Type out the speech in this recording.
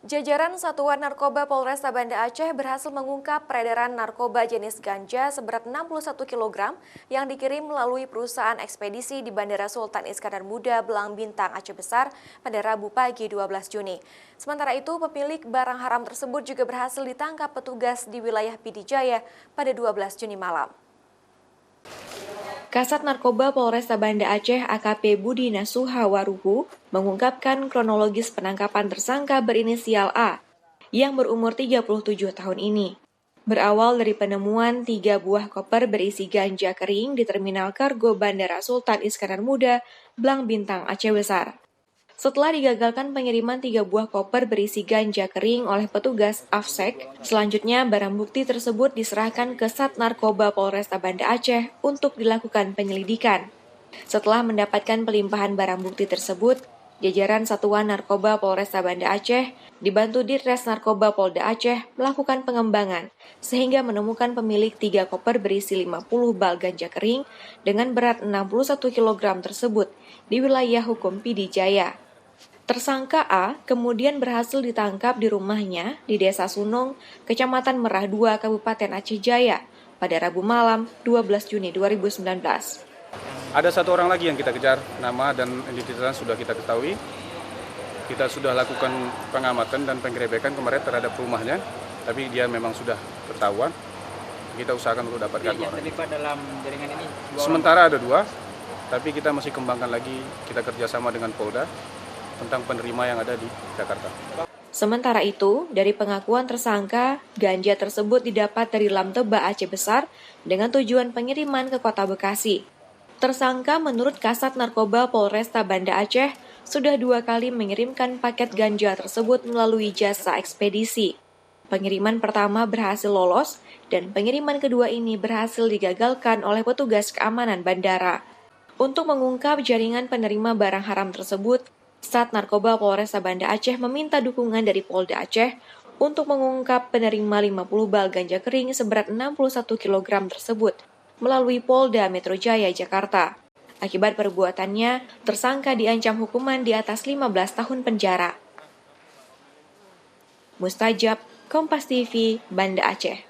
Jajaran Satuan Narkoba Polresta Banda Aceh berhasil mengungkap peredaran narkoba jenis ganja seberat 61 kg yang dikirim melalui perusahaan ekspedisi di Bandara Sultan Iskandar Muda, Belang Bintang, Aceh Besar pada Rabu pagi 12 Juni. Sementara itu, pemilik barang haram tersebut juga berhasil ditangkap petugas di wilayah Pidi Jaya pada 12 Juni malam. Kasat Narkoba Polresta Banda Aceh AKP Budi Nasuha Waruhu mengungkapkan kronologis penangkapan tersangka berinisial A yang berumur 37 tahun ini. Berawal dari penemuan 3 buah koper berisi ganja kering di Terminal Kargo Bandara Sultan Iskandar Muda, Belang Bintang, Aceh Besar. Setelah digagalkan pengiriman 3 buah koper berisi ganja kering oleh petugas Afsek, selanjutnya barang bukti tersebut diserahkan ke Sat Narkoba Polresta Banda Aceh untuk dilakukan penyelidikan. Setelah mendapatkan pelimpahan barang bukti tersebut, jajaran Satuan Narkoba Polresta Banda Aceh dibantu Ditres Narkoba Polda Aceh melakukan pengembangan sehingga menemukan pemilik 3 koper berisi 50 bal ganja kering dengan berat 61 kg tersebut di wilayah hukum Pidi Jaya. Tersangka A kemudian berhasil ditangkap di rumahnya di Desa Sunung, Kecamatan Merah 2, Kabupaten Aceh Jaya pada Rabu malam 12 Juni 2019. Ada satu orang lagi yang kita kejar, nama dan identitasnya sudah kita ketahui. Kita sudah lakukan pengamatan dan penggerebekan kemarin terhadap rumahnya, tapi dia memang sudah ketahuan. Kita usahakan untuk dapatkan orang. Terlibat dalam jaringan ini? Sementara ada 2, tapi kita masih kembangkan lagi. Kita kerjasama dengan Polda tentang penerima yang ada di Jakarta. Sementara itu, dari pengakuan tersangka, ganja tersebut didapat dari Lamteba Aceh Besar dengan tujuan pengiriman ke Kota Bekasi. Tersangka menurut Kasat Narkoba Polresta Banda Aceh sudah 2 kali mengirimkan paket ganja tersebut melalui jasa ekspedisi. Pengiriman pertama berhasil lolos dan pengiriman kedua ini berhasil digagalkan oleh petugas keamanan bandara. Untuk mengungkap jaringan penerima barang haram tersebut, Sat Narkoba Polresta Banda Aceh meminta dukungan dari Polda Aceh untuk mengungkap penerima 50 bal ganja kering seberat 61 kg tersebut melalui Polda Metro Jaya, Jakarta. Akibat perbuatannya, tersangka diancam hukuman di atas 15 tahun penjara. Mustajab, Kompas TV, Banda Aceh.